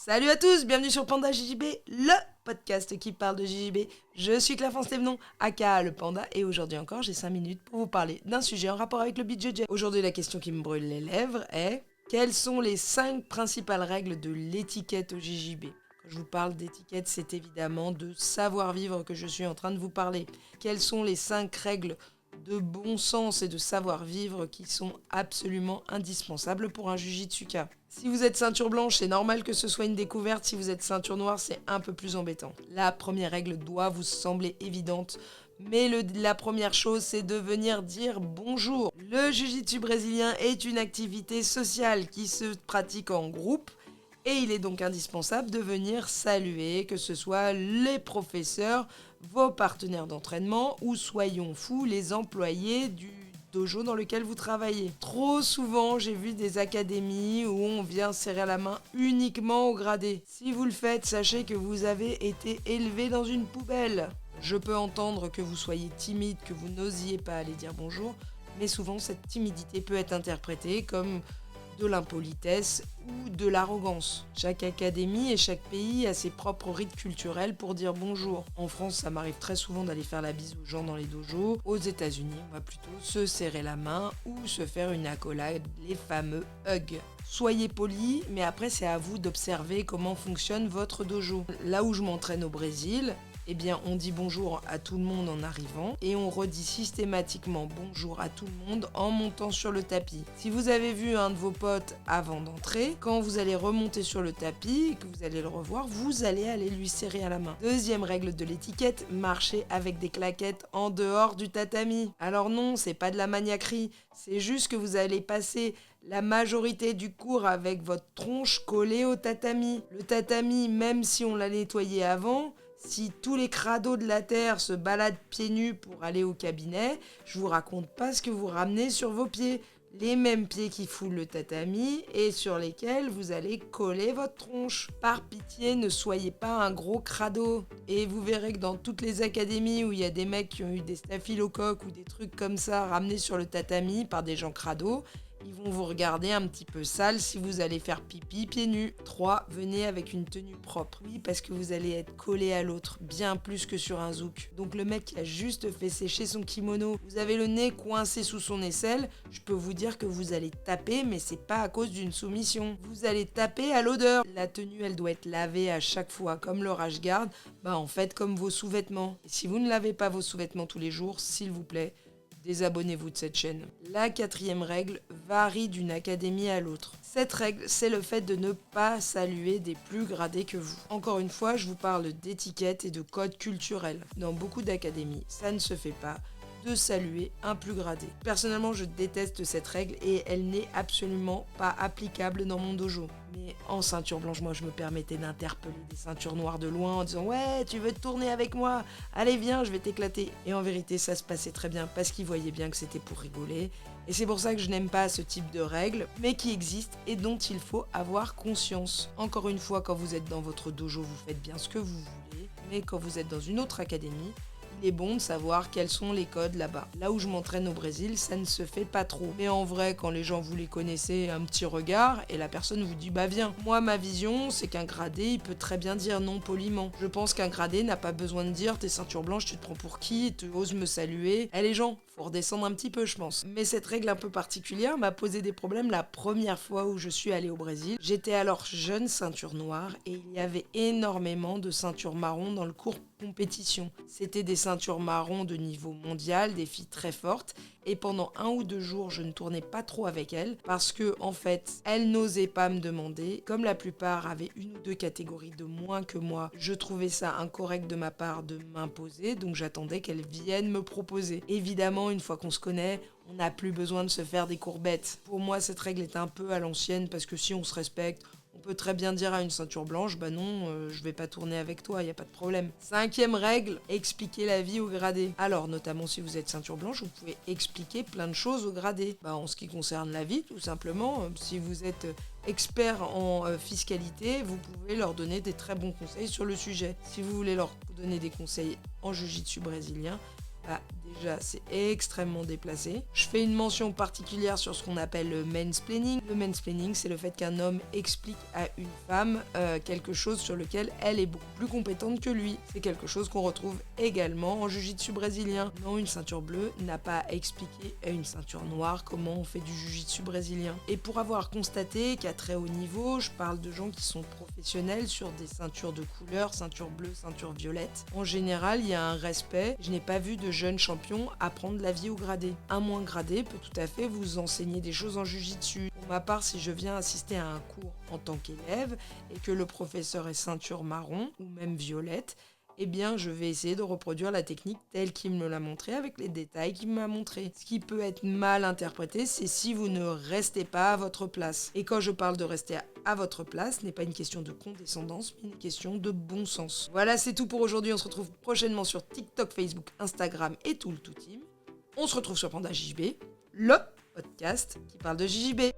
Salut à tous, bienvenue sur Panda JJB, le podcast qui parle de JJB. Je suis Claire Thévenon, aka le Panda, et aujourd'hui encore, j'ai 5 minutes pour vous parler d'un sujet en rapport avec le BJJ. Aujourd'hui, la question qui me brûle les lèvres est: quelles sont les 5 principales règles de l'étiquette au JJB? Quand je vous parle d'étiquette, c'est évidemment de savoir-vivre que je suis en train de vous parler. Quelles sont les 5 règles de bon sens et de savoir-vivre qui sont absolument indispensables pour un jujitsuka? Si vous êtes ceinture blanche, c'est normal que ce soit une découverte. Si vous êtes ceinture noire, c'est un peu plus embêtant. La première règle doit vous sembler évidente, mais la première chose, c'est de venir dire bonjour. Le jiu-jitsu brésilien est une activité sociale qui se pratique en groupe, et il est donc indispensable de venir saluer, que ce soit les professeurs, vos partenaires d'entraînement ou, soyons fous, les employés du dojo dans lequel vous travaillez. Trop souvent, j'ai vu des académies où on vient serrer la main uniquement au gradé. Si vous le faites, sachez que vous avez été élevé dans une poubelle. Je peux entendre que vous soyez timide, que vous n'osiez pas aller dire bonjour, mais souvent cette timidité peut être interprétée comme de l'impolitesse ou de l'arrogance. Chaque académie et chaque pays a ses propres rites culturels pour dire bonjour. En France, ça m'arrive très souvent d'aller faire la bise aux gens dans les dojos. Aux États-Unis, on va plutôt se serrer la main ou se faire une accolade, les fameux hugs. Soyez polis, mais après c'est à vous d'observer comment fonctionne votre dojo. Là où je m'entraîne au Brésil, eh bien, on dit bonjour à tout le monde en arrivant et on redit systématiquement bonjour à tout le monde en montant sur le tapis. Si vous avez vu un de vos potes avant d'entrer, quand vous allez remonter sur le tapis et que vous allez le revoir, vous allez aller lui serrer à la main. Deuxième règle de l'étiquette, marcher avec des claquettes en dehors du tatami. Alors non, c'est pas de la maniaquerie, c'est juste que vous allez passer la majorité du cours avec votre tronche collée au tatami. Le tatami, même si on l'a nettoyé avant, si tous les crados de la terre se baladent pieds nus pour aller au cabinet, je vous raconte pas ce que vous ramenez sur vos pieds. Les mêmes pieds qui foulent le tatami et sur lesquels vous allez coller votre tronche. Par pitié, ne soyez pas un gros crado. Et vous verrez que dans toutes les académies où il y a des mecs qui ont eu des staphylocoques ou des trucs comme ça ramenés sur le tatami par des gens crados, ils vont vous regarder un petit peu sale si vous allez faire pipi pieds nus. 3. Venez avec une tenue propre. Oui, parce que vous allez être collé à l'autre, bien plus que sur un zouk. Donc le mec qui a juste fait sécher son kimono, vous avez le nez coincé sous son aisselle, je peux vous dire que vous allez taper, mais c'est pas à cause d'une soumission. Vous allez taper à l'odeur. La tenue, elle doit être lavée à chaque fois, comme le rash guard, en fait comme vos sous-vêtements. Et si vous ne lavez pas vos sous-vêtements tous les jours, s'il vous plaît, désabonnez-vous de cette chaîne. La 4e règle varie d'une académie à l'autre. Cette règle, c'est le fait de ne pas saluer des plus gradés que vous. Encore une fois, je vous parle d'étiquette et de code culturel. Dans beaucoup d'académies, ça ne se fait pas de saluer un plus gradé. Personnellement, je déteste cette règle et elle n'est absolument pas applicable dans mon dojo. Mais en ceinture blanche, moi, je me permettais d'interpeller des ceintures noires de loin en disant « Ouais, tu veux te tourner avec moi? Allez, viens, je vais t'éclater !» Et en vérité, ça se passait très bien parce qu'ils voyaient bien que c'était pour rigoler. Et c'est pour ça que je n'aime pas ce type de règles, mais qui existent et dont il faut avoir conscience. Encore une fois, quand vous êtes dans votre dojo, vous faites bien ce que vous voulez. Mais quand vous êtes dans une autre académie, il est bon de savoir quels sont les codes là-bas. Là où je m'entraîne au Brésil, ça ne se fait pas trop. Mais en vrai, quand les gens vous les connaissez, un petit regard, et la personne vous dit « Bah viens ». Moi, ma vision, c'est qu'un gradé, il peut très bien dire non poliment. Je pense qu'un gradé n'a pas besoin de dire « T'es ceinture blanche, tu te prends pour qui? Tu oses me saluer ?» Eh les gens, faut redescendre un petit peu, je pense. Mais cette règle un peu particulière m'a posé des problèmes la première fois où je suis allée au Brésil. J'étais alors jeune ceinture noire et il y avait énormément de ceintures marron dans le cours compétition. C'était des ceintures marron de niveau mondial, des filles très fortes. Et pendant 1 ou 2 jours, je ne tournais pas trop avec elles parce que, en fait, elles n'osaient pas me demander. Comme la plupart avaient 1 ou 2 catégories de moins que moi, je trouvais ça incorrect de ma part de m'imposer, donc j'attendais qu'elles viennent me proposer. Évidemment, une fois qu'on se connaît, on n'a plus besoin de se faire des courbettes. Pour moi, cette règle est un peu à l'ancienne parce que si on se respecte, on peut très bien dire à une ceinture blanche, bah non, je vais pas tourner avec toi, y a pas de problème. 5e règle, expliquer la vie au gradé. Alors, notamment si vous êtes ceinture blanche, vous pouvez expliquer plein de choses au gradé. En ce qui concerne la vie, tout simplement, si vous êtes expert en fiscalité, vous pouvez leur donner des très bons conseils sur le sujet. Si vous voulez leur donner des conseils en jiu-jitsu brésilien, Bah, déjà, c'est extrêmement déplacé. Je fais une mention particulière sur ce qu'on appelle le mansplaining. Le mansplaining, c'est le fait qu'un homme explique à une femme quelque chose sur lequel elle est beaucoup plus compétente que lui. C'est quelque chose qu'on retrouve également en jiu-jitsu brésilien. Non, une ceinture bleue n'a pas à expliquer à une ceinture noire comment on fait du jiu-jitsu brésilien. Et pour avoir constaté qu'à très haut niveau, je parle de gens qui sont professionnels sur des ceintures de couleur, ceinture bleue, ceinture violette. En général, il y a un respect. Je n'ai pas vu de jeunes champions apprendre la vie au gradé. Un moins gradé peut tout à fait vous enseigner des choses en jiu-jitsu. Pour ma part, si je viens assister à un cours en tant qu'élève et que le professeur est ceinture marron ou même violette, eh bien, je vais essayer de reproduire la technique telle qu'il me l'a montré avec les détails qu'il m'a montré. Ce qui peut être mal interprété, c'est si vous ne restez pas à votre place. Et quand je parle de rester à votre place, ce n'est pas une question de condescendance, mais une question de bon sens. Voilà, c'est tout pour aujourd'hui. On se retrouve prochainement sur TikTok, Facebook, Instagram et tout le tout team. On se retrouve sur Panda JJB, le podcast qui parle de JJB.